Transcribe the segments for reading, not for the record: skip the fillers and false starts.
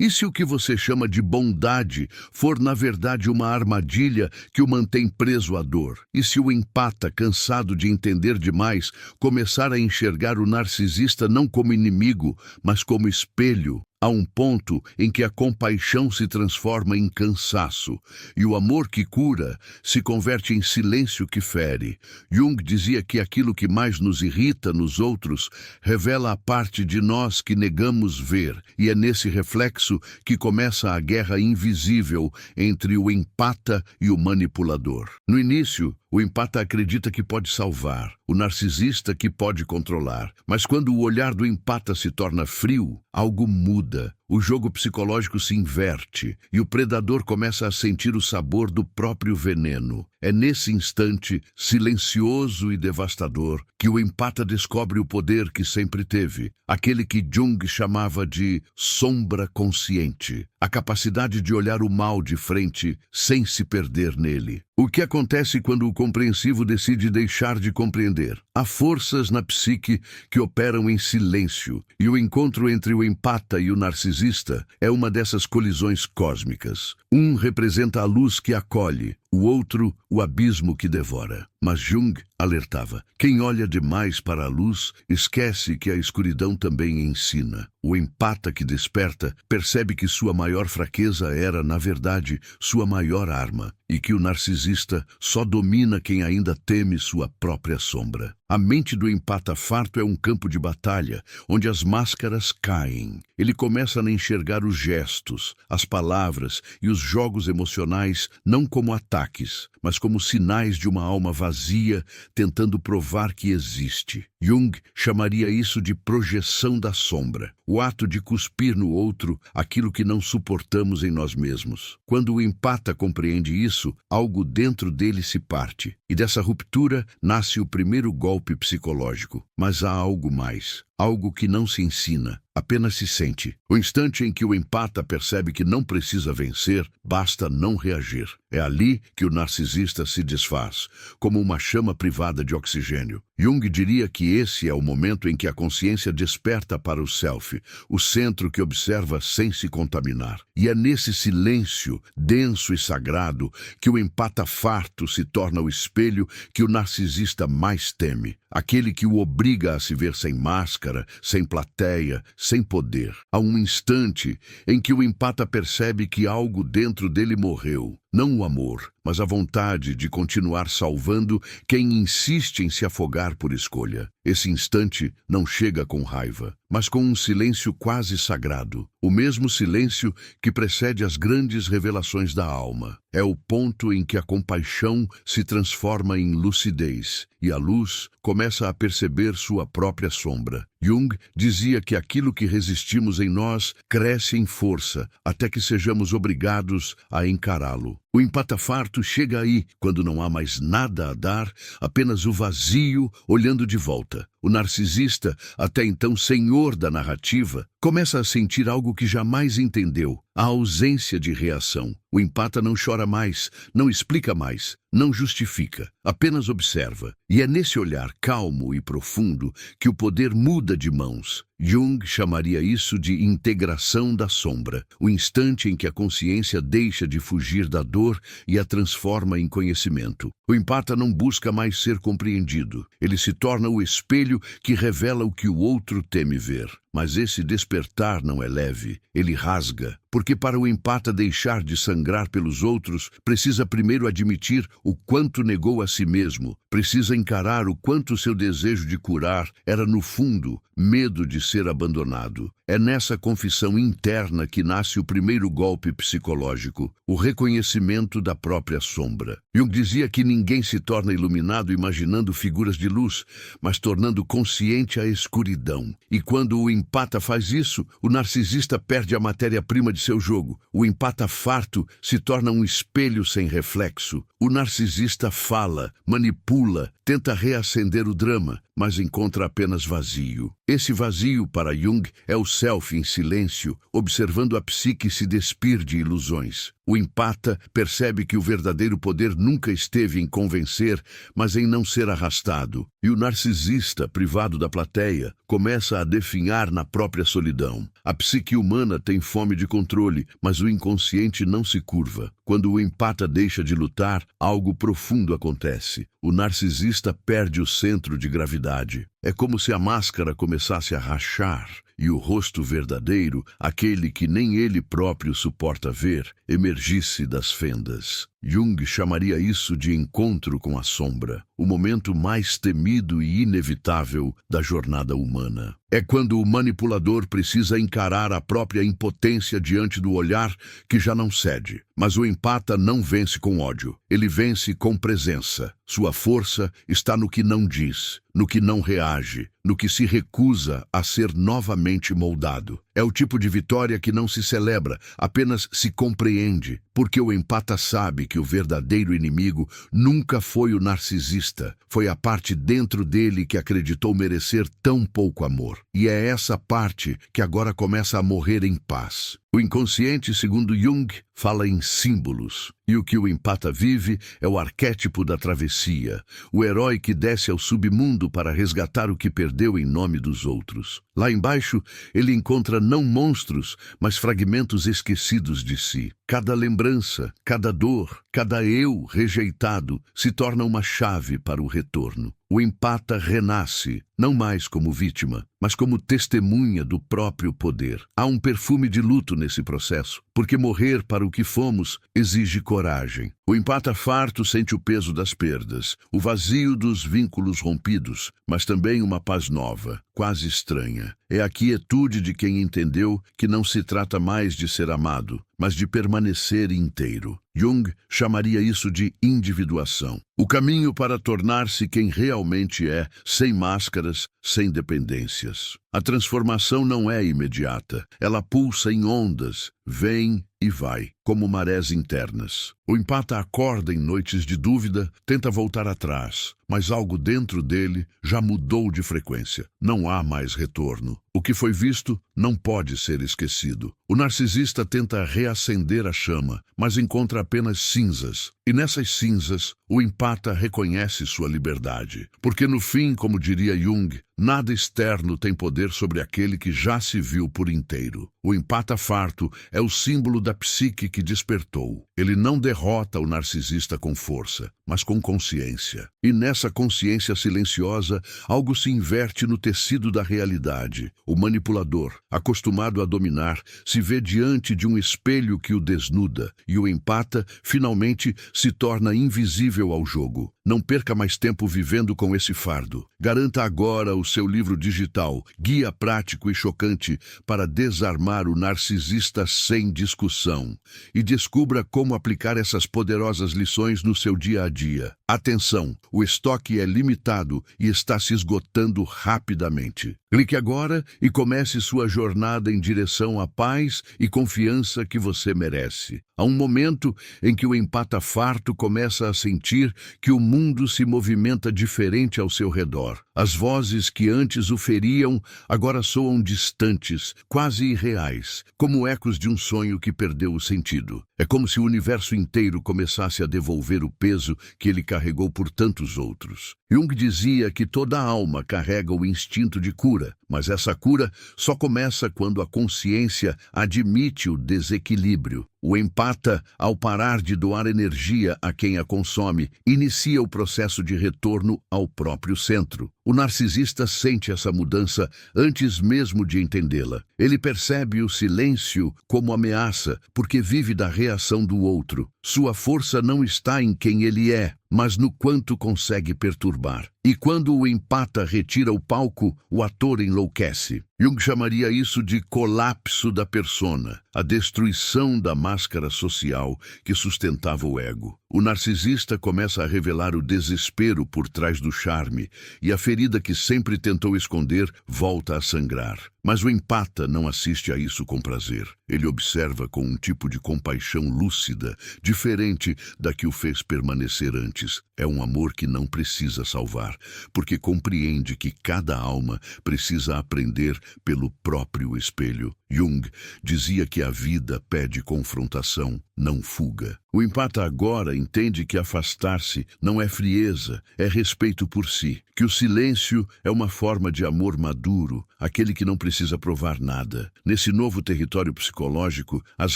E se o que você chama de bondade for, na verdade, uma armadilha que o mantém preso à dor? E se o empata, cansado de entender demais, começar a enxergar o narcisista não como inimigo, mas como espelho? Há um ponto em que a compaixão se transforma em cansaço e o amor que cura se converte em silêncio que fere. Jung dizia que aquilo que mais nos irrita nos outros revela a parte de nós que negamos ver, e é nesse reflexo que começa a guerra invisível entre o empata e o manipulador. No início, o empata acredita que pode salvar, o narcisista que pode controlar. Mas quando o olhar do empata se torna frio, algo muda. O jogo psicológico se inverte e o predador começa a sentir o sabor do próprio veneno. É nesse instante, silencioso e devastador, que o empata descobre o poder que sempre teve, aquele que Jung chamava de sombra consciente, a capacidade de olhar o mal de frente sem se perder nele. O que acontece quando o compreensivo decide deixar de compreender? Há forças na psique que operam em silêncio, e o encontro entre o empata e o narcisista é uma dessas colisões cósmicas. Um representa a luz que acolhe, o outro, o abismo que devora. Mas Jung alertava: quem olha demais para a luz esquece que a escuridão também ensina. O empata que desperta percebe que sua maior fraqueza era, na verdade, sua maior arma, e que o narcisista só domina quem ainda teme sua própria sombra. A mente do empata farto é um campo de batalha, onde as máscaras caem. Ele começa a enxergar os gestos, as palavras e os jogos emocionais não como ataques, mas como sinais de uma alma vazia tentando provar que existe. Jung chamaria isso de projeção da sombra, o ato de cuspir no outro aquilo que não suportamos em nós mesmos. Quando o empata compreende isso, algo dentro dele se parte, e dessa ruptura nasce o primeiro golpe psicológico. Mas há algo mais. Algo que não se ensina, apenas se sente. O instante em que o empata percebe que não precisa vencer, basta não reagir. É ali que o narcisista se desfaz, como uma chama privada de oxigênio. Jung diria que esse é o momento em que a consciência desperta para o self, o centro que observa sem se contaminar. E é nesse silêncio, denso e sagrado, que o empata farto se torna o espelho que o narcisista mais teme. Aquele que o obriga a se ver sem máscara, sem plateia, sem poder. Há um instante em que o empata percebe que algo dentro dele morreu. Não o amor, mas a vontade de continuar salvando quem insiste em se afogar por escolha. Esse instante não chega com raiva, mas com um silêncio quase sagrado. O mesmo silêncio que precede as grandes revelações da alma. É o ponto em que a compaixão se transforma em lucidez e a luz começa a perceber sua própria sombra. Jung dizia que aquilo que resistimos em nós cresce em força até que sejamos obrigados a encará-lo. O empata farto chega aí quando não há mais nada a dar, apenas o vazio olhando de volta. O narcisista, até então senhor da narrativa, começa a sentir algo que jamais entendeu: a ausência de reação. O empata não chora mais, não explica mais, não justifica, apenas observa. E é nesse olhar calmo e profundo que o poder muda de mãos. Jung chamaria isso de integração da sombra, o instante em que a consciência deixa de fugir da dor e a transforma em conhecimento. O empata não busca mais ser compreendido, ele se torna o espelho que revela o que o outro teme ver. Mas esse despertar não é leve, ele rasga, porque para o empata deixar de sangrar pelos outros, precisa primeiro admitir o quanto negou a si mesmo, precisa encarar o quanto seu desejo de curar era, no fundo, medo de ser abandonado. É nessa confissão interna que nasce o primeiro golpe psicológico, o reconhecimento da própria sombra. Jung dizia que ninguém se torna iluminado imaginando figuras de luz, mas tornando consciente a escuridão. E quando o empata faz isso, o narcisista perde a matéria-prima de seu jogo. O empata farto se torna um espelho sem reflexo. O narcisista fala, manipula, tenta reacender o drama, mas encontra apenas vazio. Esse vazio, para Jung, é o self em silêncio, observando a psique se despir de ilusões. O empata percebe que o verdadeiro poder nunca esteve em convencer, mas em não ser arrastado. E o narcisista, privado da plateia, começa a definhar na própria solidão. A psique humana tem fome de controle, mas o inconsciente não se curva. Quando o empata deixa de lutar, algo profundo acontece. O narcisista perde o centro de gravidade. É como se a máscara começasse a rachar e o rosto verdadeiro, aquele que nem ele próprio suporta ver, emergisse das fendas. Jung chamaria isso de encontro com a sombra, o momento mais temido e inevitável da jornada humana. É quando o manipulador precisa encarar a própria impotência diante do olhar que já não cede. Mas o empata não vence com ódio, ele vence com presença. Sua força está no que não diz, no que não reage, no que se recusa a ser novamente moldado. É o tipo de vitória que não se celebra, apenas se compreende, porque o empata sabe que o verdadeiro inimigo nunca foi o narcisista, foi a parte dentro dele que acreditou merecer tão pouco amor. E é essa parte que agora começa a morrer em paz. O inconsciente, segundo Jung, fala em símbolos, e o que o empata vive é o arquétipo da travessia, o herói que desce ao submundo para resgatar o que perdeu em nome dos outros. Lá embaixo, ele encontra não monstros, mas fragmentos esquecidos de si. Cada lembrança, cada dor, cada eu rejeitado se torna uma chave para o retorno. O empata renasce, não mais como vítima, mas como testemunha do próprio poder. Há um perfume de luto nesse processo, porque morrer para o que fomos exige coragem. O empata farto sente o peso das perdas, o vazio dos vínculos rompidos, mas também uma paz nova, quase estranha. É a quietude de quem entendeu que não se trata mais de ser amado, mas de permanecer inteiro. Jung chamaria isso de individuação. O caminho para tornar-se quem realmente é, sem máscaras, sem dependências. A transformação não é imediata. Ela pulsa em ondas, vem e vai, como marés internas. O empata acorda em noites de dúvida, tenta voltar atrás, mas algo dentro dele já mudou de frequência. Não há mais retorno. O que foi visto não pode ser esquecido. O narcisista tenta reacender a chama, mas encontra apenas cinzas. E nessas cinzas, o empata reconhece sua liberdade. Porque no fim, como diria Jung, nada externo tem poder sobre aquele que já se viu por inteiro. O empata farto é o símbolo da psique que despertou. Ele não derrota o narcisista com força, mas com consciência. E nessa consciência silenciosa, algo se inverte no tecido da realidade. O manipulador, acostumado a dominar, se vê diante de um espelho que o desnuda, e o empata, finalmente, se torna invisível ao jogo. Não perca mais tempo vivendo com esse fardo. Garanta agora o seu livro digital, Guia Prático e Chocante para Desarmar o Narcisista Sem Discussão, e descubra como aplicar essas poderosas lições no seu dia a dia. Atenção, o estoque é limitado e está se esgotando rapidamente. Clique agora e comece sua jornada em direção à paz e confiança que você merece. Há um momento em que o empata farto começa a sentir que o mundo se movimenta diferente ao seu redor. As vozes que antes o feriam agora soam distantes, quase irreais, como ecos de um sonho que perdeu o sentido. É como se o universo inteiro começasse a devolver o peso que ele carregou por tantos outros. Jung dizia que toda alma carrega o instinto de cura, mas essa cura só começa quando a consciência admite o desequilíbrio. O empata, ao parar de doar energia a quem a consome, inicia o processo de retorno ao próprio centro. O narcisista sente essa mudança antes mesmo de entendê-la. Ele percebe o silêncio como ameaça, porque vive da reação do outro. Sua força não está em quem ele é, mas no quanto consegue perturbar. E quando o empata retira o palco, o ator enlouquece. Jung chamaria isso de colapso da persona, a destruição da máscara social que sustentava o ego. O narcisista começa a revelar o desespero por trás do charme, e a ferida que sempre tentou esconder volta a sangrar. Mas o empata não assiste a isso com prazer. Ele observa com um tipo de compaixão lúcida, diferente da que o fez permanecer antes. É um amor que não precisa salvar, porque compreende que cada alma precisa aprender pelo próprio espelho. Jung dizia que a vida pede confrontação, não fuga. O empata agora entende que afastar-se não é frieza, é respeito por si, que o silêncio é uma forma de amor maduro, aquele que não precisa provar nada. Nesse novo território psicológico, as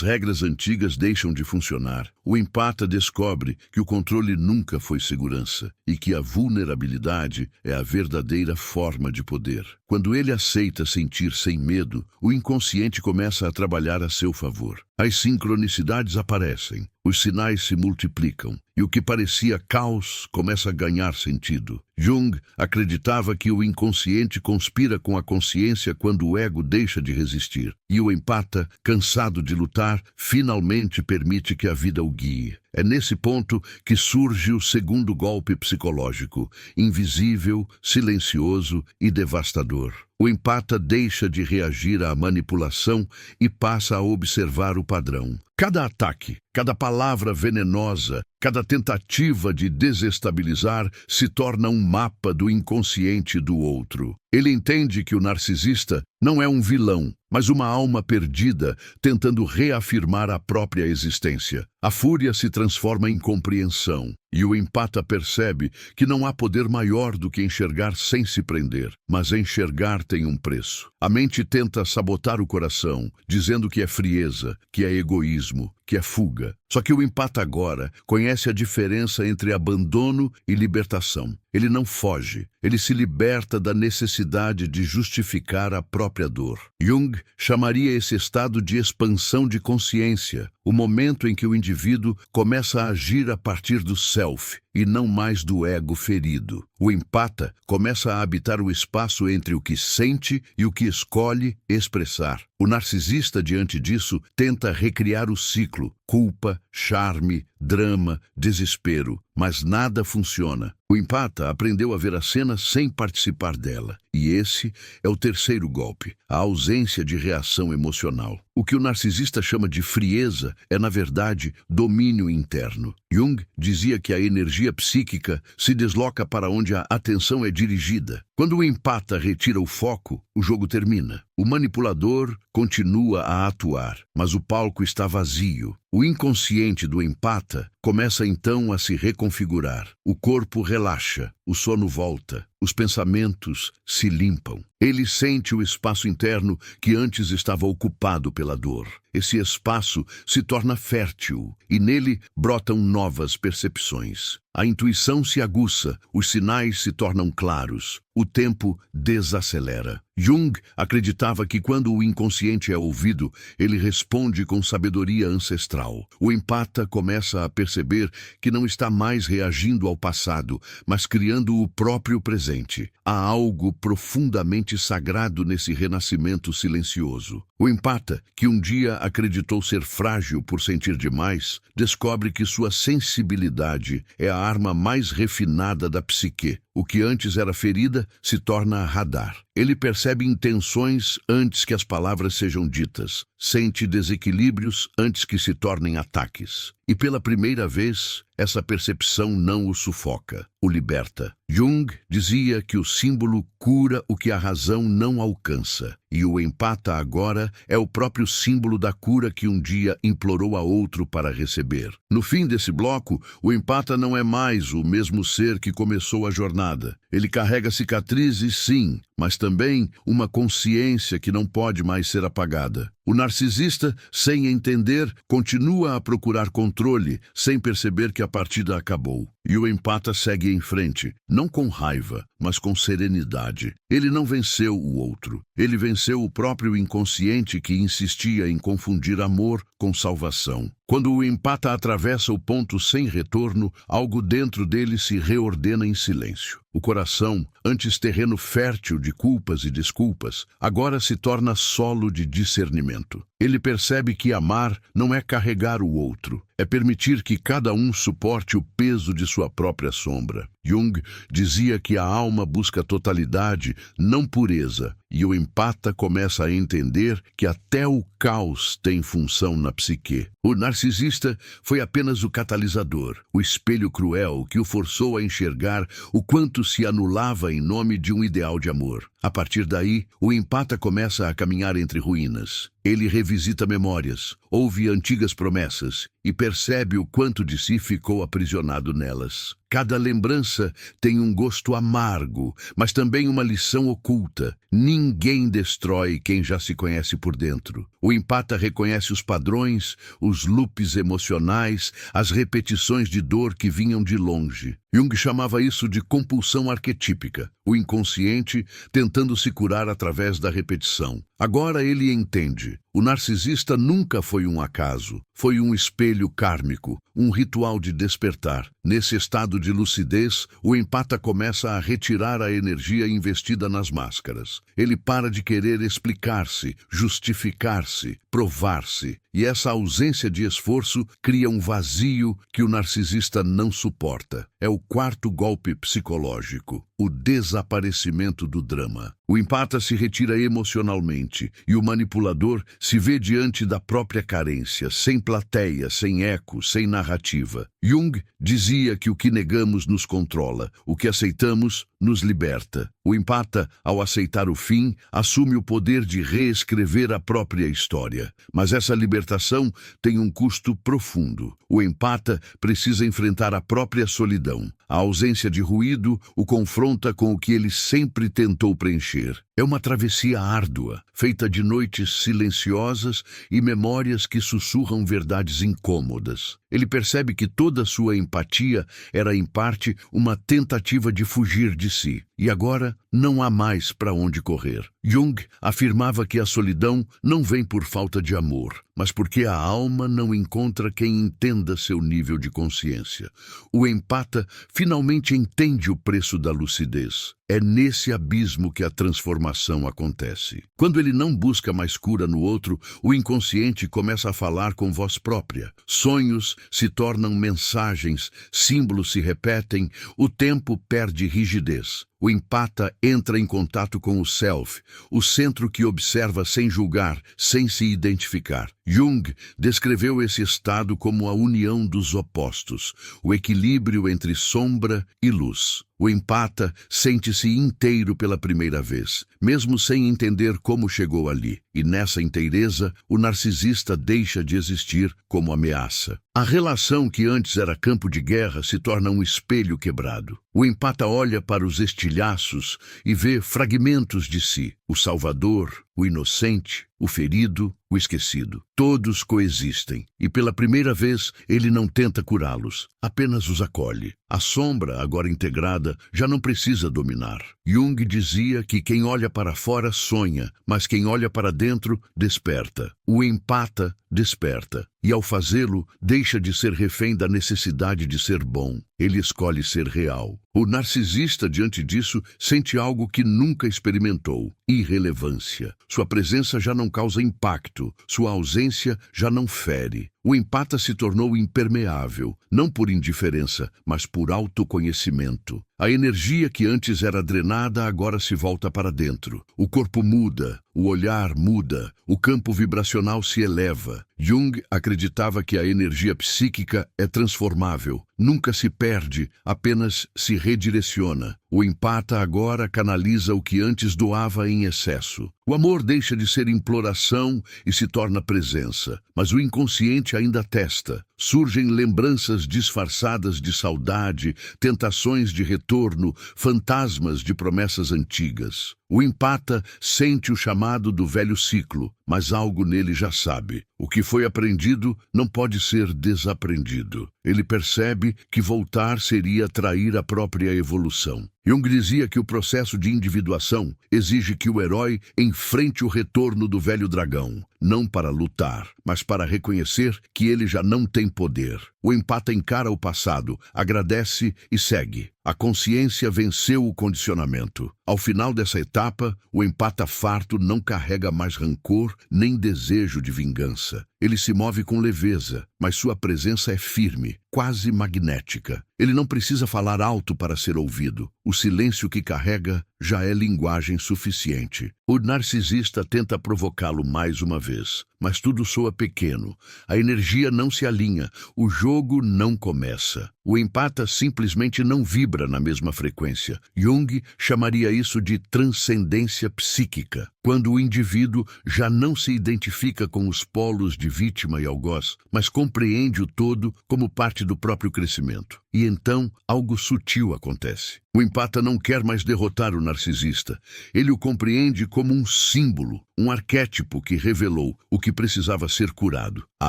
regras antigas deixam de funcionar. O empata descobre que o controle nunca foi segurança e que a vulnerabilidade é a verdadeira forma de poder. Quando ele aceita sentir sem medo, o inconsciente começa a trabalhar a seu favor. As sincronicidades aparecem, os sinais se multiplicam, e o que parecia caos começa a ganhar sentido. Jung acreditava que o inconsciente conspira com a consciência quando o ego deixa de resistir, e o empata, cansado de lutar, finalmente permite que a vida o guie. É nesse ponto que surge o segundo golpe psicológico, invisível, silencioso e devastador. O empata deixa de reagir à manipulação e passa a observar o padrão. Cada ataque, cada palavra venenosa, cada tentativa de desestabilizar se torna um mapa do inconsciente do outro. Ele entende que o narcisista não é um vilão, mas uma alma perdida tentando reafirmar a própria existência. A fúria se transforma em compreensão, e o empata percebe que não há poder maior do que enxergar sem se prender, mas enxergar tem um preço. A mente tenta sabotar o coração, dizendo que é frieza, que é egoísmo, que é fuga. Só que o empata agora conhece a diferença entre abandono e libertação. Ele não foge, ele se liberta da necessidade de justificar a própria dor. Jung chamaria esse estado de expansão de consciência, o momento em que o indivíduo começa a agir a partir do self e não mais do ego ferido. O empata começa a habitar o espaço entre o que sente e o que escolhe expressar. O narcisista, diante disso, tenta recriar o ciclo: culpa, charme, drama, desespero, mas nada funciona. O empata aprendeu a ver a cena sem participar dela. E esse é o terceiro golpe, a ausência de reação emocional. O que o narcisista chama de frieza é, na verdade, domínio interno. Jung dizia que a energia psíquica se desloca para onde a atenção é dirigida. Quando o empata retira o foco, o jogo termina. O manipulador continua a atuar, mas o palco está vazio. O inconsciente do empata começa então a se reconfigurar. O corpo relaxa, o sono volta, os pensamentos se limpam. Ele sente o espaço interno que antes estava ocupado pela dor. Esse espaço se torna fértil e nele brotam novas percepções. A intuição se aguça, os sinais se tornam claros, o tempo desacelera. Jung acreditava que quando o inconsciente é ouvido, ele responde com sabedoria ancestral. O empata começa a perceber que não está mais reagindo ao passado, mas criando o próprio presente. Há algo profundamente sagrado nesse renascimento silencioso. O empata, que um dia acreditou ser frágil por sentir demais, descobre que sua sensibilidade é a arma mais refinada da psique. O que antes era ferida se torna radar. Ele percebe intenções antes que as palavras sejam ditas, sente desequilíbrios antes que se tornem ataques. E pela primeira vez, essa percepção não o sufoca, o liberta. Jung dizia que o símbolo cura o que a razão não alcança, e o empata agora é o próprio símbolo da cura que um dia implorou a outro para receber. No fim desse bloco, o empata não é mais o mesmo ser que começou a jornada. Ele carrega cicatrizes, sim, mas também uma consciência que não pode mais ser apagada. O narcisista, sem entender, continua a procurar controle, sem perceber que a partida acabou. E o empata segue em frente, não com raiva, mas com serenidade. Ele não venceu o outro. Ele venceu o próprio inconsciente que insistia em confundir amor com salvação. Quando o empata atravessa o ponto sem retorno, algo dentro dele se reordena em silêncio. O coração, antes terreno fértil de culpas e desculpas, agora se torna solo de discernimento. Ele percebe que amar não é carregar o outro, é permitir que cada um suporte o peso de sua própria sombra. Jung dizia que a alma busca totalidade, não pureza, e o empata começa a entender que até o caos tem função na psique. O narcisista foi apenas o catalisador, o espelho cruel que o forçou a enxergar o quanto se anulava em nome de um ideal de amor. A partir daí, o empata começa a caminhar entre ruínas. Ele revisita memórias, ouve antigas promessas e percebe o quanto de si ficou aprisionado nelas. Cada lembrança tem um gosto amargo, mas também uma lição oculta. Ninguém destrói quem já se conhece por dentro. O empata reconhece os padrões, os loops emocionais, as repetições de dor que vinham de longe. Jung chamava isso de compulsão arquetípica, o inconsciente tentando se curar através da repetição. Agora ele entende. O narcisista nunca foi um acaso, foi um espelho kármico, um ritual de despertar. Nesse estado de lucidez, o empata começa a retirar a energia investida nas máscaras. Ele para de querer explicar-se, justificar-se, provar-se. E essa ausência de esforço cria um vazio que o narcisista não suporta. É o quarto golpe psicológico, o desaparecimento do drama. O empata se retira emocionalmente e o manipulador se vê diante da própria carência, sem plateia, sem eco, sem narrativa. Jung dizia que o que negamos nos controla, o que aceitamos nos liberta. O empata, ao aceitar o fim, assume o poder de reescrever a própria história. Mas essa libertação tem um custo profundo. O empata precisa enfrentar a própria solidão. A ausência de ruído o confronta com o que ele sempre tentou preencher. É uma travessia árdua, feita de noites silenciosas e memórias que sussurram verdades incômodas. Ele percebe que toda sua empatia era, em parte, uma tentativa de fugir de si. E agora não há mais para onde correr. Jung afirmava que a solidão não vem por falta de amor, mas porque a alma não encontra quem entenda seu nível de consciência. O empata finalmente entende o preço da lucidez. É nesse abismo que a transformação acontece. Quando ele não busca mais cura no outro, o inconsciente começa a falar com voz própria. Sonhos se tornam mensagens, símbolos se repetem, o tempo perde rigidez. O empata entra em contato com o self, o centro que observa sem julgar, sem se identificar. Jung descreveu esse estado como a união dos opostos, o equilíbrio entre sombra e luz. O empata sente-se inteiro pela primeira vez, mesmo sem entender como chegou ali. E nessa inteireza, o narcisista deixa de existir como ameaça. A relação que antes era campo de guerra se torna um espelho quebrado. O empata olha para os estilhaços e vê fragmentos de si, o salvador, o inocente, o ferido, o esquecido. Todos coexistem, e pela primeira vez ele não tenta curá-los, apenas os acolhe. A sombra, agora integrada, já não precisa dominar. Jung dizia que quem olha para fora sonha, mas quem olha para dentro desperta. O empata desperta, e ao fazê-lo, deixa de ser refém da necessidade de ser bom. Ele escolhe ser real. O narcisista, diante disso, sente algo que nunca experimentou: irrelevância. Sua presença já não causa impacto, sua ausência já não fere. O empata se tornou impermeável, não por indiferença, mas por autoconhecimento. A energia que antes era drenada agora se volta para dentro. O corpo muda, o olhar muda, o campo vibracional se eleva. Jung acreditava que a energia psíquica é transformável, nunca se perde, apenas se redireciona. O empata agora canaliza o que antes doava em excesso. O amor deixa de ser imploração e se torna presença, mas o inconsciente ainda testa. Surgem lembranças disfarçadas de saudade, tentações de retorno, fantasmas de promessas antigas. O empata sente o chamado do velho ciclo, mas algo nele já sabe. O que foi aprendido não pode ser desaprendido. Ele percebe que voltar seria trair a própria evolução. Jung dizia que o processo de individuação exige que o herói enfrente o retorno do velho dragão, não para lutar, mas para reconhecer que ele já não tem poder. O empata encara o passado, agradece e segue. A consciência venceu o condicionamento. Ao final dessa etapa, o empata farto não carrega mais rancor nem desejo de vingança. Ele se move com leveza, mas sua presença é firme, quase magnética. Ele não precisa falar alto para ser ouvido. O silêncio que carrega já é linguagem suficiente. O narcisista tenta provocá-lo mais uma vez, mas tudo soa pequeno. A energia não se alinha, o jogo não começa. O empata simplesmente não vibra na mesma frequência. Jung chamaria isso de transcendência psíquica, quando o indivíduo já não se identifica com os polos de vítima e algoz, mas compreende o todo como parte do próprio crescimento. E então, algo sutil acontece. O empata não quer mais derrotar o narcisista. Ele o compreende como um símbolo, um arquétipo que revelou o que precisava ser curado. A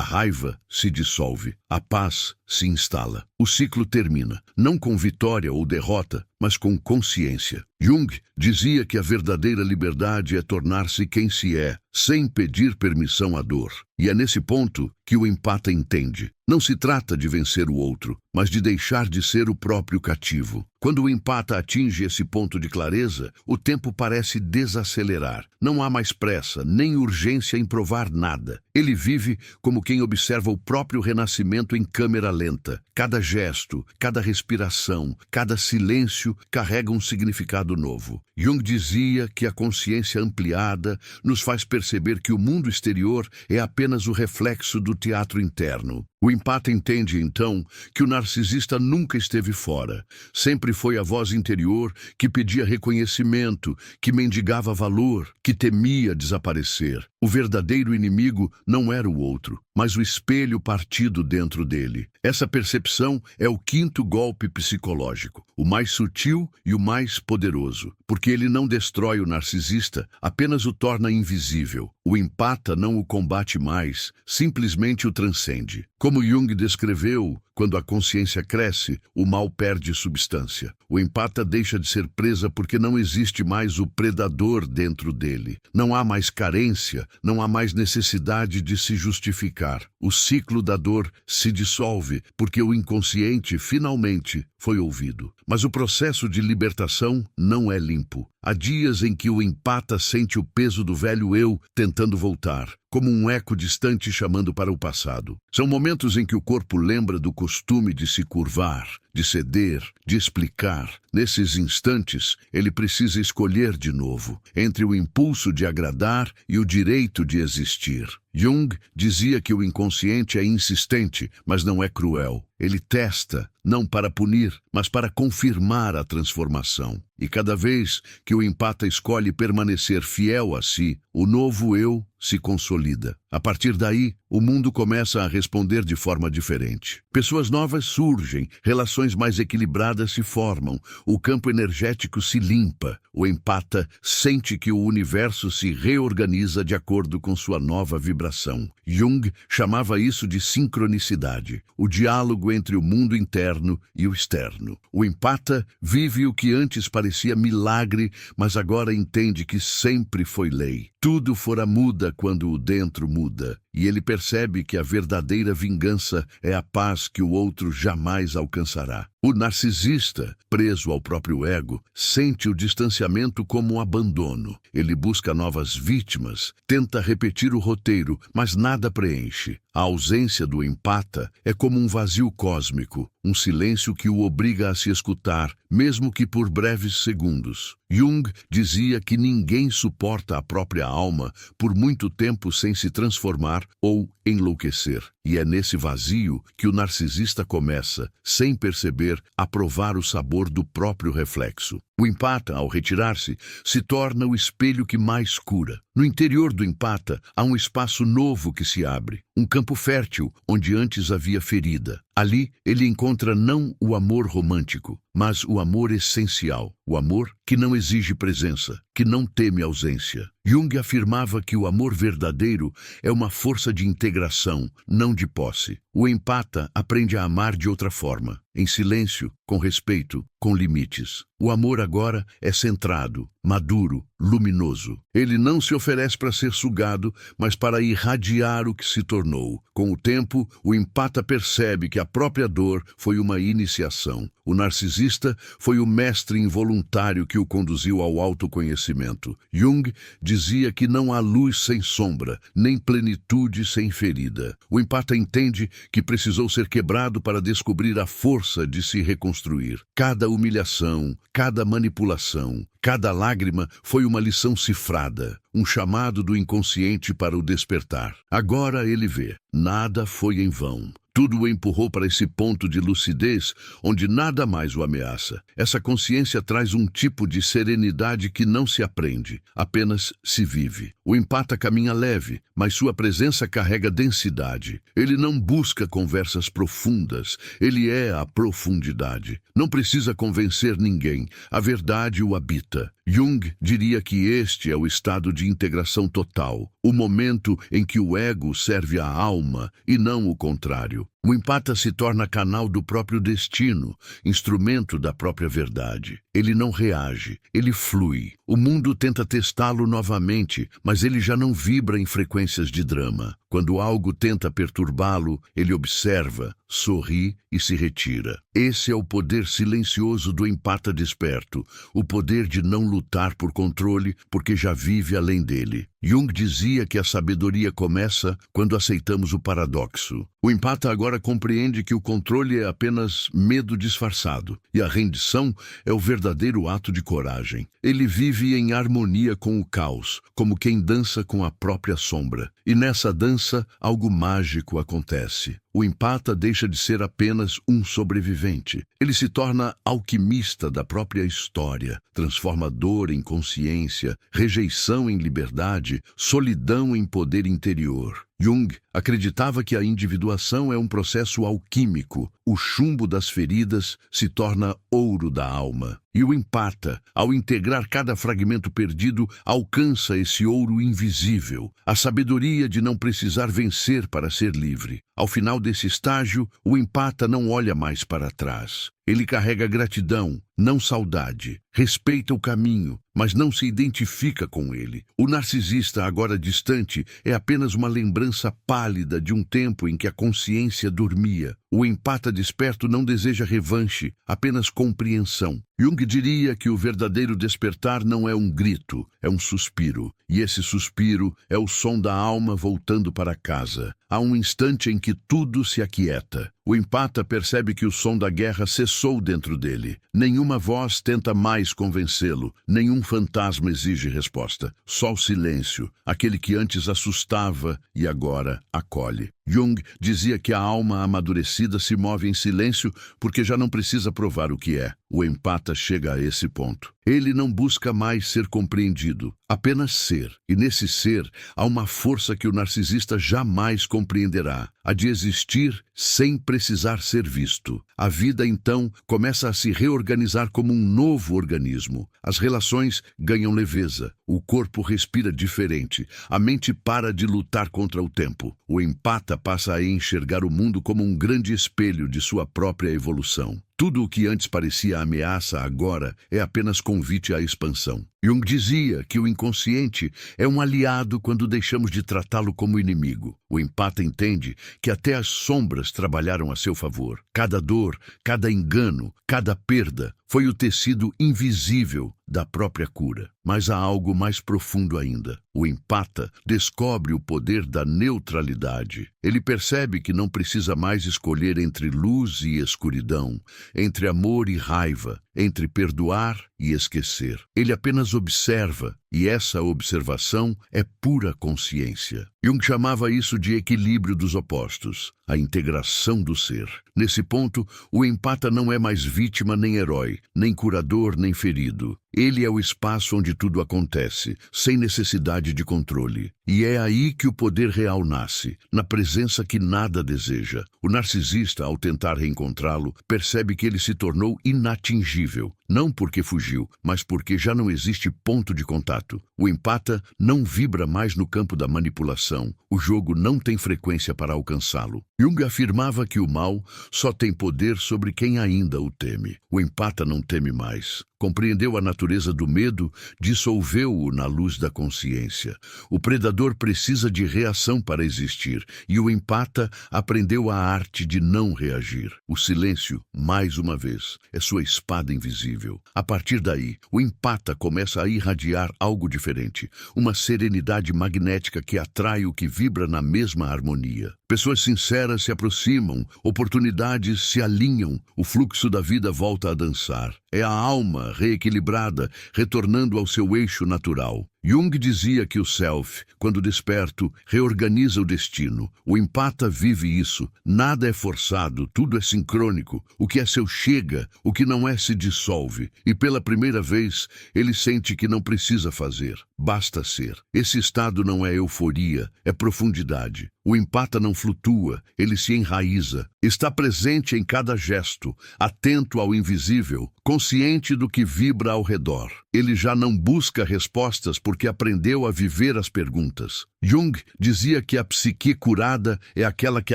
raiva se dissolve, a paz se instala. O ciclo termina, não com vitória ou derrota, mas com consciência. Jung dizia que a verdadeira liberdade é tornar-se quem se é, sem pedir permissão à dor. E é nesse ponto que o empata entende. Não se trata de vencer o outro, mas de deixar de ser o próprio cativo. Quando o empata atinge esse ponto de clareza, o tempo parece desacelerar. Não há mais pressa, nem urgência em provar nada. Ele vive como quem observa o próprio renascimento em câmera lenta. Cada gesto, cada respiração, cada silêncio carrega um significado novo. Jung dizia que a consciência ampliada nos faz perceber que o mundo exterior é apenas o reflexo do teatro interno. O empata entende, então, que o narcisista nunca esteve fora. Sempre foi a voz interior que pedia reconhecimento, que mendigava valor, que temia desaparecer. O verdadeiro inimigo não era o outro, mas o espelho partido dentro dele. Essa percepção é o quinto golpe psicológico, o mais sutil e o mais poderoso, porque ele não destrói o narcisista, apenas o torna invisível. O empata não o combate mais, simplesmente o transcende. Como Jung descreveu, quando a consciência cresce, o mal perde substância. O empata deixa de ser presa porque não existe mais o predador dentro dele. Não há mais carência, não há mais necessidade de se justificar. O ciclo da dor se dissolve porque o inconsciente finalmente foi ouvido. Mas o processo de libertação não é limpo. Há dias em que o empata sente o peso do velho eu tentando voltar, como um eco distante chamando para o passado. São momentos em que o corpo lembra do costume de se curvar, de ceder, de explicar. Nesses instantes, ele precisa escolher de novo, entre o impulso de agradar e o direito de existir. Jung dizia que o inconsciente é insistente, mas não é cruel. Ele testa, não para punir, mas para confirmar a transformação. E cada vez que o empata escolhe permanecer fiel a si, o novo eu se consolida. A partir daí, o mundo começa a responder de forma diferente. Pessoas novas surgem, relações mais equilibradas se formam, o campo energético se limpa, o empata sente que o universo se reorganiza de acordo com sua nova vibração. Jung chamava isso de sincronicidade, o diálogo entre o mundo interno e o externo. O empata vive o que antes parecia milagre, mas agora entende que sempre foi lei. Tudo fora muda quando o dentro muda, e ele percebe que a verdadeira vingança é a paz que o outro jamais alcançará. O narcisista, preso ao próprio ego, sente o distanciamento como um abandono. Ele busca novas vítimas, tenta repetir o roteiro, mas nada preenche. A ausência do empata é como um vazio cósmico, um silêncio que o obriga a se escutar, mesmo que por breves segundos. Jung dizia que ninguém suporta a própria alma por muito tempo sem se transformar ou enlouquecer. E é nesse vazio que o narcisista começa, sem perceber, a provar o sabor do próprio reflexo. O empata, ao retirar-se, se torna o espelho que mais cura. No interior do empata, há um espaço novo que se abre, um campo fértil onde antes havia ferida. Ali, ele encontra não o amor romântico, mas o amor essencial, o amor que não exige presença, que não teme ausência. Jung afirmava que o amor verdadeiro é uma força de integração, não de posse. O empata aprende a amar de outra forma. em silêncio, com respeito, com limites. O amor agora é centrado, maduro, luminoso. Ele não se oferece para ser sugado, mas para irradiar o que se tornou. Com o tempo, o empata percebe que a própria dor foi uma iniciação. O narcisista foi o mestre involuntário que o conduziu ao autoconhecimento. Jung dizia que não há luz sem sombra, nem plenitude sem ferida. O empata entende que precisou ser quebrado para descobrir a força de se reconstruir. Cada humilhação, cada manipulação, cada lágrima foi uma lição cifrada, um chamado do inconsciente para o despertar. Agora ele vê, nada foi em vão. Tudo o empurrou para esse ponto de lucidez onde nada mais o ameaça. Essa consciência traz um tipo de serenidade que não se aprende, apenas se vive. O empata caminha leve, mas sua presença carrega densidade. Ele não busca conversas profundas, ele é a profundidade. Não precisa convencer ninguém, a verdade o habita. Jung diria que este é o estado de integração total, o momento em que o ego serve à alma e não o contrário. O empata se torna canal do próprio destino, instrumento da própria verdade. Ele não reage, ele flui. O mundo tenta testá-lo novamente, mas ele já não vibra em frequências de drama. Quando algo tenta perturbá-lo, ele observa, sorri e se retira. Esse é o poder silencioso do empata desperto, o poder de não lutar por controle, porque já vive além dele. Jung dizia que a sabedoria começa quando aceitamos o paradoxo. O empata agora compreende que o controle é apenas medo disfarçado, e a rendição é o verdadeiro ato de coragem. Ele vive em harmonia com o caos, como quem dança com a própria sombra. E nessa dança, algo mágico acontece. O empata deixa de ser apenas um sobrevivente. Ele se torna alquimista da própria história, transforma dor em consciência, rejeição em liberdade, solidão em poder interior. Jung acreditava que a individuação é um processo alquímico. O chumbo das feridas se torna ouro da alma. E o empata, ao integrar cada fragmento perdido, alcança esse ouro invisível, a sabedoria de não precisar vencer para ser livre. Ao final desse estágio, o empata não olha mais para trás. Ele carrega gratidão, não saudade. Respeita o caminho, mas não se identifica com ele. O narcisista, agora distante, é apenas uma lembrança pálida de um tempo em que a consciência dormia. O empata desperto não deseja revanche, apenas compreensão. Jung diria que o verdadeiro despertar não é um grito, é um suspiro. E esse suspiro é o som da alma voltando para casa. Há um instante em que tudo se aquieta. O empata percebe que o som da guerra cessou dentro dele. Nenhuma voz tenta mais convencê-lo, nenhum fantasma exige resposta. Só o silêncio, aquele que antes assustava e agora acolhe. Jung dizia que a alma amadurecida se move em silêncio porque já não precisa provar o que é. O empata chega a esse ponto. Ele não busca mais ser compreendido, apenas ser. E nesse ser, há uma força que o narcisista jamais compreenderá, a de existir sem precisar ser visto. A vida, então, começa a se reorganizar como um novo organismo. As relações ganham leveza, o corpo respira diferente, a mente para de lutar contra o tempo. O empata passa a enxergar o mundo como um grande espelho de sua própria evolução. Tudo o que antes parecia ameaça agora é apenas convite à expansão. Jung dizia que o inconsciente é um aliado quando deixamos de tratá-lo como inimigo. O empata entende que até as sombras trabalharam a seu favor. Cada dor, cada engano, cada perda foi o tecido invisível da própria cura. Mas há algo mais profundo ainda. O empata descobre o poder da neutralidade. Ele percebe que não precisa mais escolher entre luz e escuridão, entre amor e raiva, entre perdoar e esquecer. Ele apenas observa, e essa observação é pura consciência. Jung chamava isso de equilíbrio dos opostos, a integração do ser. Nesse ponto, o empata não é mais vítima nem herói, nem curador nem ferido. Ele é o espaço onde tudo acontece, sem necessidade de controle. E é aí que o poder real nasce, na presença que nada deseja. O narcisista, ao tentar reencontrá-lo, percebe que ele se tornou inatingível. não porque fugiu, mas porque já não existe ponto de contato. O empata não vibra mais no campo da manipulação. O jogo não tem frequência para alcançá-lo. Jung afirmava que o mal só tem poder sobre quem ainda o teme. O empata não teme mais. Compreendeu a natureza do medo, dissolveu-o na luz da consciência. O predador precisa de reação para existir, e o empata aprendeu a arte de não reagir. O silêncio, mais uma vez, é sua espada invisível. A partir daí, o empata começa a irradiar algo diferente, uma serenidade magnética que atrai o que vibra na mesma harmonia. Pessoas sinceras se aproximam, oportunidades se alinham, o fluxo da vida volta a dançar. É a alma reequilibrada, retornando ao seu eixo natural. Jung dizia que o self, quando desperto, reorganiza o destino. O empata vive isso. Nada é forçado, tudo é sincrônico. O que é seu chega, o que não é se dissolve. E pela primeira vez, ele sente que não precisa fazer, basta ser. Esse estado não é euforia, é profundidade. O empata não flutua, ele se enraiza. Está presente em cada gesto, atento ao invisível, consciente do que vibra ao redor. Ele já não busca respostas porque aprendeu a viver as perguntas. Jung dizia que a psique curada é aquela que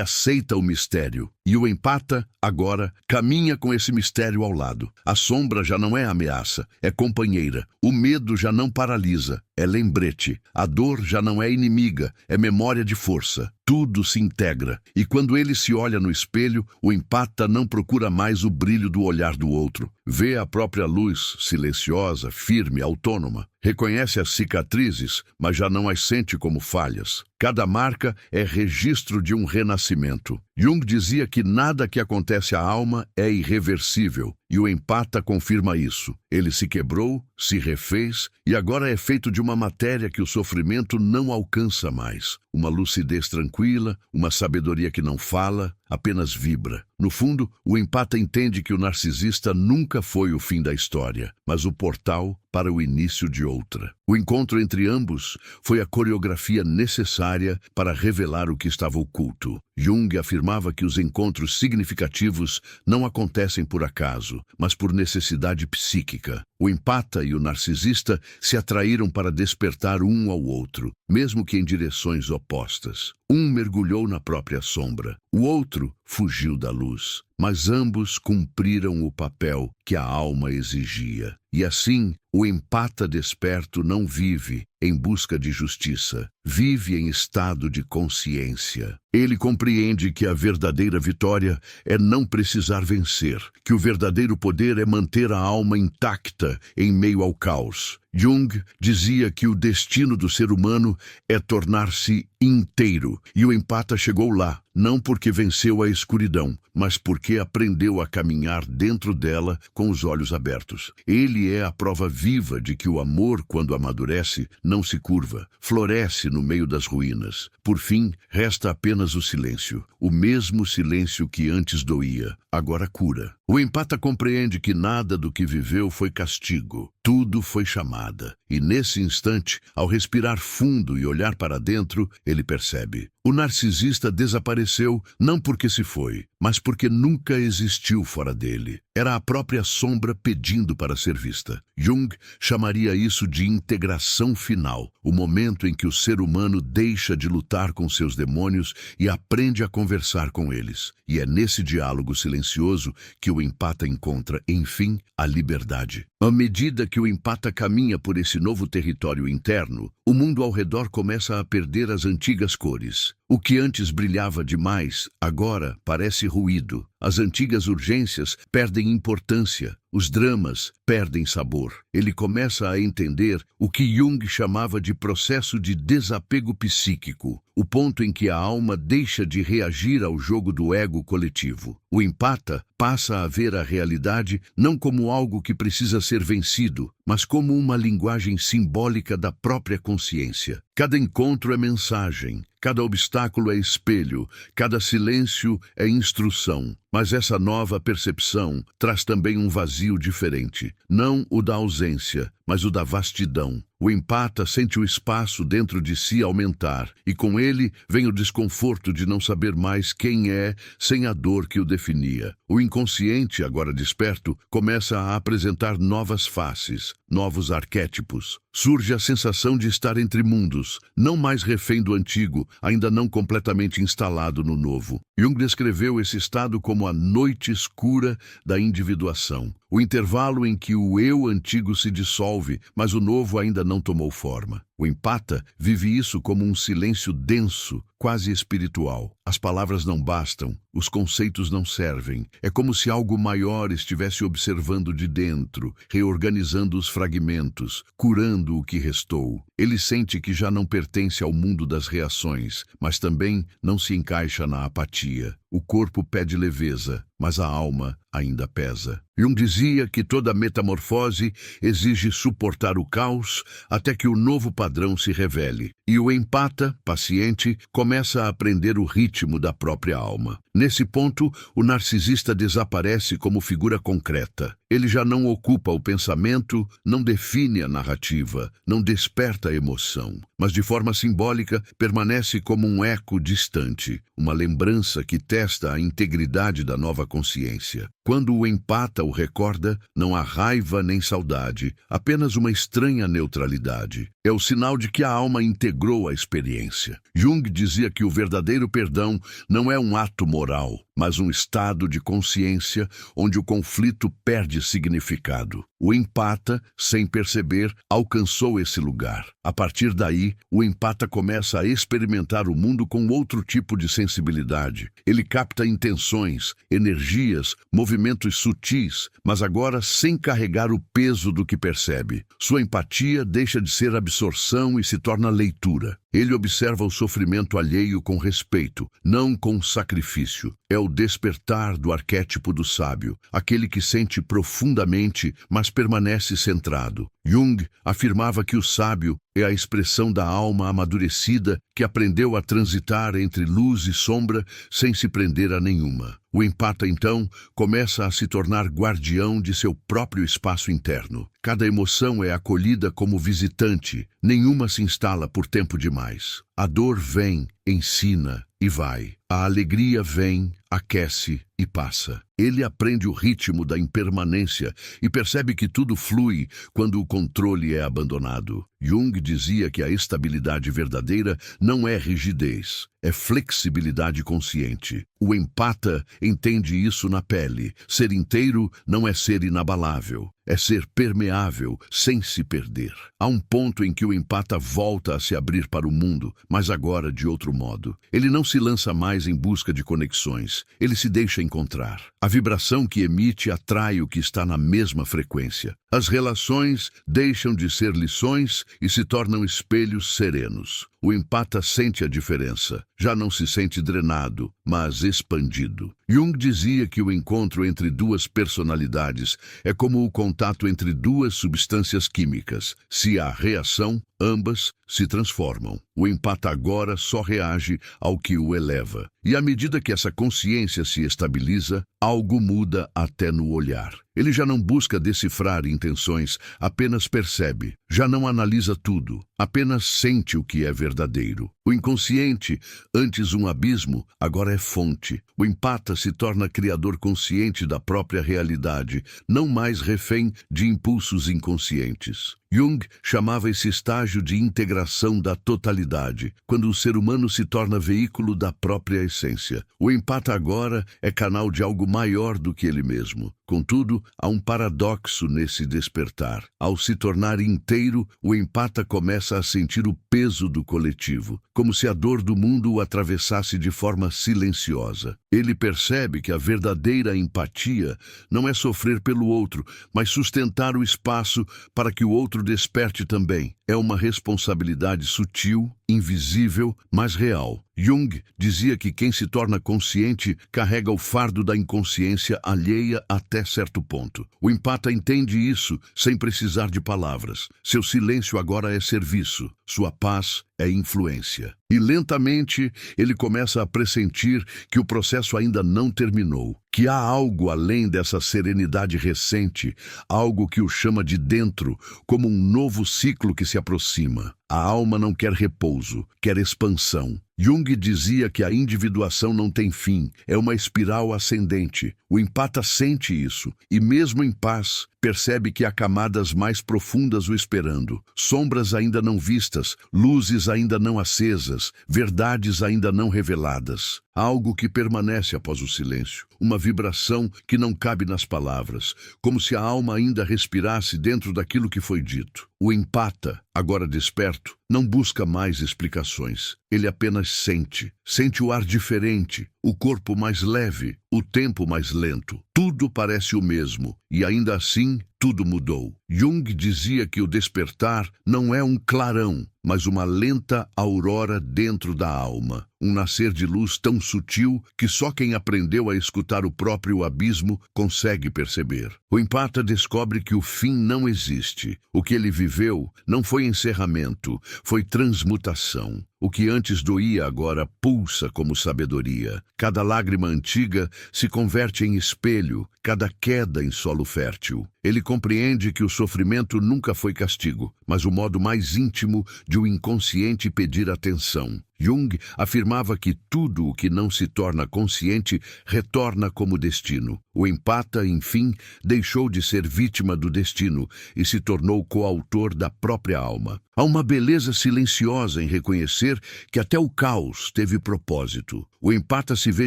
aceita o mistério. E o empata, agora, caminha com esse mistério ao lado. A sombra já não é ameaça, é companheira. O medo já não paralisa, é lembrete. A dor já não é inimiga, é memória de força. Tudo se integra. E quando ele se olha no espelho, o empata não procura mais o brilho do olhar do outro. Vê a própria luz, silenciosa, firme, autônoma. Reconhece as cicatrizes, mas já não as sente como falhas. Cada marca é registro de um renascimento. Jung dizia que nada que acontece à alma é irreversível, e o empata confirma isso. Ele se quebrou, se refez, e agora é feito de uma matéria que o sofrimento não alcança mais. Uma lucidez tranquila, uma sabedoria que não fala, apenas vibra. No fundo, o empata entende que o narcisista nunca foi o fim da história, mas o portal para o início de outra. O encontro entre ambos foi a coreografia necessária para revelar o que estava oculto. Jung afirmava que os encontros significativos não acontecem por acaso, mas por necessidade psíquica. O empata e o narcisista se atraíram para despertar um ao outro, mesmo que em direções opostas. Um mergulhou na própria sombra, o outro fugiu da luz, mas ambos cumpriram o papel que a alma exigia. E assim, o empata desperto não vive em busca de justiça, vive em estado de consciência. Ele compreende que a verdadeira vitória é não precisar vencer, que o verdadeiro poder é manter a alma intacta em meio ao caos. Jung dizia que o destino do ser humano é tornar-se inteiro, e o empata chegou lá, não porque venceu a escuridão, mas porque aprendeu a caminhar dentro dela com os olhos abertos. Ele é a prova viva de que o amor, quando amadurece, não se curva, floresce no meio das ruínas. Por fim, resta apenas o silêncio, o mesmo silêncio que antes doía, agora cura. O empata compreende que nada do que viveu foi castigo, tudo foi chamada. E nesse instante, ao respirar fundo e olhar para dentro, ele percebe. O narcisista desapareceu não porque se foi, mas porque nunca existiu fora dele. Era a própria sombra pedindo para ser vista. Jung chamaria isso de integração final, o momento em que o ser humano deixa de lutar com seus demônios e aprende a conversar com eles. E é nesse diálogo silencioso que o empata encontra, enfim, a liberdade. À medida que o empata caminha por esse novo território interno, o mundo ao redor começa a perder as antigas cores. O que antes brilhava demais, agora parece ruído. As antigas urgências perdem importância, os dramas perdem sabor. Ele começa a entender o que Jung chamava de processo de desapego psíquico, o ponto em que a alma deixa de reagir ao jogo do ego coletivo. O empata passa a ver a realidade não como algo que precisa ser vencido, mas como uma linguagem simbólica da própria consciência. Cada encontro é mensagem, cada obstáculo é espelho, cada silêncio é instrução. Mas essa nova percepção traz também um vazio diferente, não o da ausência, mas o da vastidão. O empata sente o espaço dentro de si aumentar, e com ele vem o desconforto de não saber mais quem é sem a dor que o definia. O inconsciente, agora desperto, começa a apresentar novas faces, novos arquétipos. Surge a sensação de estar entre mundos, não mais refém do antigo, ainda não completamente instalado no novo. Jung descreveu esse estado como a noite escura da individuação, o intervalo em que o eu antigo se dissolve, mas o novo ainda não tomou forma. O empata vive isso como um silêncio denso, quase espiritual. As palavras não bastam, os conceitos não servem. É como se algo maior estivesse observando de dentro, reorganizando os fragmentos, curando o que restou. Ele sente que já não pertence ao mundo das reações, mas também não se encaixa na apatia. O corpo pede leveza, mas a alma ainda pesa. Jung dizia que toda metamorfose exige suportar o caos até que o novo padrão se revele. E o empata, paciente, começa a aprender o ritmo da própria alma. Nesse ponto, o narcisista desaparece como figura concreta. Ele já não ocupa o pensamento, não define a narrativa, não desperta a emoção, mas de forma simbólica permanece como um eco distante, uma lembrança que testa a integridade da nova consciência. Quando o empata o recorda, não há raiva nem saudade, apenas uma estranha neutralidade. É o sinal de que a alma integrou a experiência. Jung dizia que o verdadeiro perdão não é um ato moral, mas um estado de consciência onde o conflito perde significado. O empata, sem perceber, alcançou esse lugar. A partir daí, o empata começa a experimentar o mundo com outro tipo de sensibilidade. Ele capta intenções, energias, movimentos sutis, mas agora sem carregar o peso do que percebe. Sua empatia deixa de ser absorção e se torna leitura. Ele observa o sofrimento alheio com respeito, não com sacrifício. É o despertar do arquétipo do sábio, aquele que sente profundamente, mas permanece centrado. Jung afirmava que o sábio é a expressão da alma amadurecida que aprendeu a transitar entre luz e sombra sem se prender a nenhuma. O empata, então, começa a se tornar guardião de seu próprio espaço interno. Cada emoção é acolhida como visitante, nenhuma se instala por tempo demais. A dor vem, ensina e vai. A alegria vem, aquece e passa. Ele aprende o ritmo da impermanência e percebe que tudo flui quando o controle é abandonado. Jung dizia que a estabilidade verdadeira não é rigidez, é flexibilidade consciente. O empata entende isso na pele. Ser inteiro não é ser inabalável, é ser permeável sem se perder. Há um ponto em que o empata volta a se abrir para o mundo, mas agora de outro modo. Ele não se lança mais em busca de conexões, ele se deixa encontrar. A vibração que emite atrai o que está na mesma frequência. As relações deixam de ser lições e se tornam espelhos serenos. O empata sente a diferença. Já não se sente drenado, mas expandido. Jung dizia que o encontro entre duas personalidades é como o contato entre duas substâncias químicas. Se há reação, ambas se transformam. O empata agora só reage ao que o eleva. E à medida que essa consciência se estabiliza, algo muda até no olhar. Ele já não busca decifrar intenções, apenas percebe. Já não analisa tudo, apenas sente o que é verdadeiro. O inconsciente, antes um abismo, agora é fonte. O empata se torna criador consciente da própria realidade, não mais refém de impulsos inconscientes. Jung chamava esse estágio de integração da totalidade, quando o ser humano se torna veículo da própria essência. O empata agora é canal de algo maior do que ele mesmo. Contudo, há um paradoxo nesse despertar. Ao se tornar inteiro, o empata começa a sentir o peso do coletivo, como se a dor do mundo o atravessasse de forma silenciosa. Ele percebe que a verdadeira empatia não é sofrer pelo outro, mas sustentar o espaço para que o outro desperte também. É uma responsabilidade sutil, invisível, mas real. Jung dizia que quem se torna consciente carrega o fardo da inconsciência alheia até certo ponto. O empata entende isso sem precisar de palavras. Seu silêncio agora é serviço. Sua paz é influência. E lentamente ele começa a pressentir que o processo ainda não terminou, que há algo além dessa serenidade recente, algo que o chama de dentro, como um novo ciclo que se aproxima. A alma não quer repouso, quer expansão. Jung dizia que a individuação não tem fim, é uma espiral ascendente. O empata sente isso, e mesmo em paz, percebe que há camadas mais profundas o esperando. Sombras ainda não vistas, luzes ainda não acesas, verdades ainda não reveladas. Algo que permanece após o silêncio, uma vibração que não cabe nas palavras, como se a alma ainda respirasse dentro daquilo que foi dito. O empata, agora desperto, não busca mais explicações. Ele apenas sente. Sente o ar diferente, o corpo mais leve, o tempo mais lento. Tudo parece o mesmo, e ainda assim, tudo mudou. Jung dizia que o despertar não é um clarão, mas uma lenta aurora dentro da alma. Um nascer de luz tão sutil que só quem aprendeu a escutar o próprio abismo consegue perceber. O empata descobre que o fim não existe. O que ele viveu não foi encerramento, foi transmutação. O que antes doía agora pulsa como sabedoria. Cada lágrima antiga se converte em espelho, cada queda em solo fértil. Ele compreende que o sofrimento nunca foi castigo, mas o modo mais íntimo de o inconsciente pedir atenção. Jung afirmava que tudo o que não se torna consciente retorna como destino. O empata, enfim, deixou de ser vítima do destino e se tornou coautor da própria alma. Há uma beleza silenciosa em reconhecer que até o caos teve propósito. O empata se vê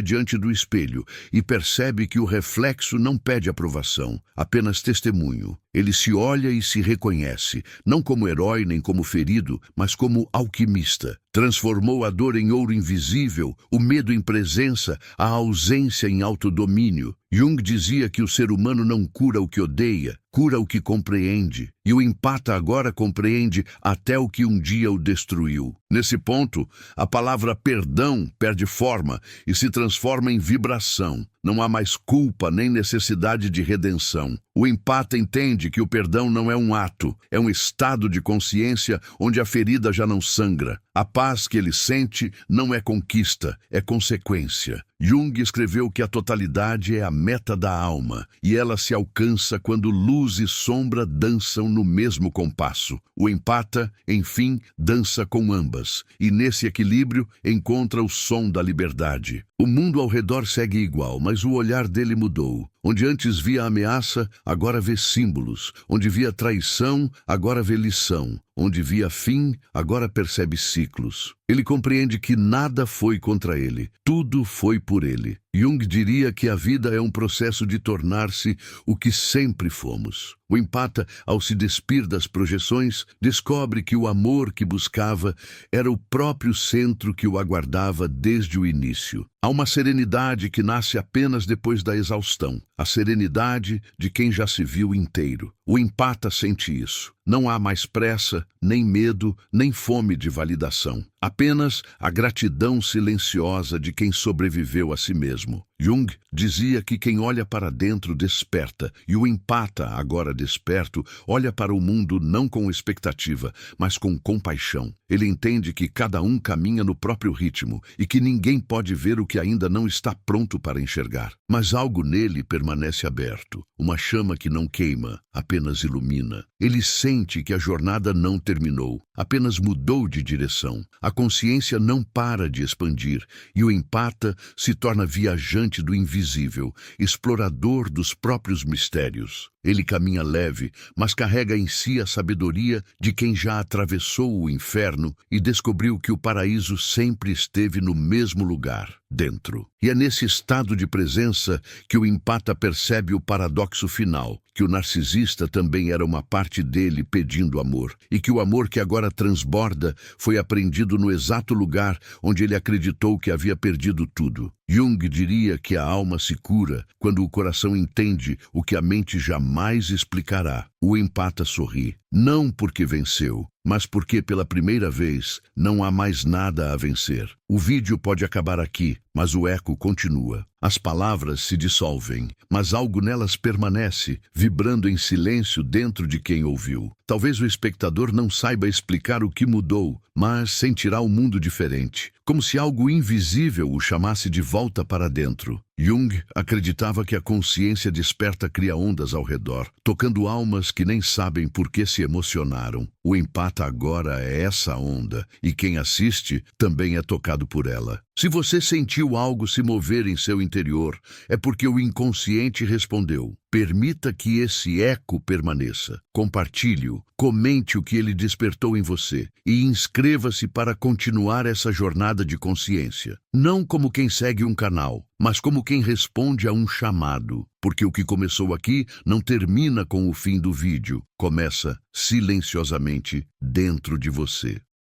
diante do espelho e percebe que o reflexo não pede aprovação, apenas testemunho. Ele se olha e se reconhece, não como herói nem como ferido, mas como alquimista. Transformou a dor em ouro invisível, o medo em presença, a ausência em autodomínio. Jung dizia que o ser humano não cura o que odeia, cura o que compreende. E o empata agora compreende até o que um dia o destruiu. Nesse ponto, a palavra perdão perde forma e se transforma em vibração. Não há mais culpa nem necessidade de redenção. O empata entende que o perdão não é um ato, é um estado de consciência onde a ferida já não sangra. A paz que ele sente não é conquista, é consequência. Jung escreveu que a totalidade é a meta da alma, e ela se alcança quando luz e sombra dançam no mesmo compasso. O empata, enfim, dança com ambas, e nesse equilíbrio encontra o som da liberdade. O mundo ao redor segue igual, mas o olhar dele mudou. Onde antes via ameaça, agora vê símbolos. Onde via traição, agora vê lição. Onde via fim, agora percebe ciclos. Ele compreende que nada foi contra ele, tudo foi por ele. Jung diria que a vida é um processo de tornar-se o que sempre fomos. O empata, ao se despir das projeções, descobre que o amor que buscava era o próprio centro que o aguardava desde o início. Há uma serenidade que nasce apenas depois da exaustão, a serenidade de quem já se viu inteiro. O empata sente isso. Não há mais pressa, nem medo, nem fome de validação. Apenas a gratidão silenciosa de quem sobreviveu a si mesmo. Jung dizia que quem olha para dentro desperta, e o empata, agora desperto, olha para o mundo não com expectativa, mas com compaixão. Ele entende que cada um caminha no próprio ritmo e que ninguém pode ver o que ainda não está pronto para enxergar. Mas algo nele permanece aberto, uma chama que não queima, apenas ilumina. Ele sente que a jornada não terminou, apenas mudou de direção. A consciência não para de expandir, e o empata se torna viajante do invisível, explorador dos próprios mistérios. Ele caminha leve, mas carrega em si a sabedoria de quem já atravessou o inferno e descobriu que o paraíso sempre esteve no mesmo lugar, dentro. E é nesse estado de presença que o empata percebe o paradoxo final, que o narcisista também era uma parte dele pedindo amor, e que o amor que agora transborda foi apreendido no exato lugar onde ele acreditou que havia perdido tudo. Jung diria que a alma se cura quando o coração entende o que a mente jamais explicará. O empata sorri, não porque venceu, mas porque pela primeira vez não há mais nada a vencer. O vídeo pode acabar aqui, mas o eco continua. As palavras se dissolvem, mas algo nelas permanece, vibrando em silêncio dentro de quem ouviu. Talvez o espectador não saiba explicar o que mudou, mas sentirá o mundo diferente, como se algo invisível o chamasse de volta para dentro. Jung acreditava que a consciência desperta cria ondas ao redor, tocando almas que nem sabem por que se emocionaram. O empata agora é essa onda, e quem assiste também é tocado por ela. Se você sentiu algo se mover em seu interior, é porque o inconsciente respondeu. Permita que esse eco permaneça. Compartilhe-o, comente o que ele despertou em você e inscreva-se para continuar essa jornada de consciência. Não como quem segue um canal, mas como quem responde a um chamado. Porque o que começou aqui não termina com o fim do vídeo, começa silenciosamente dentro de você.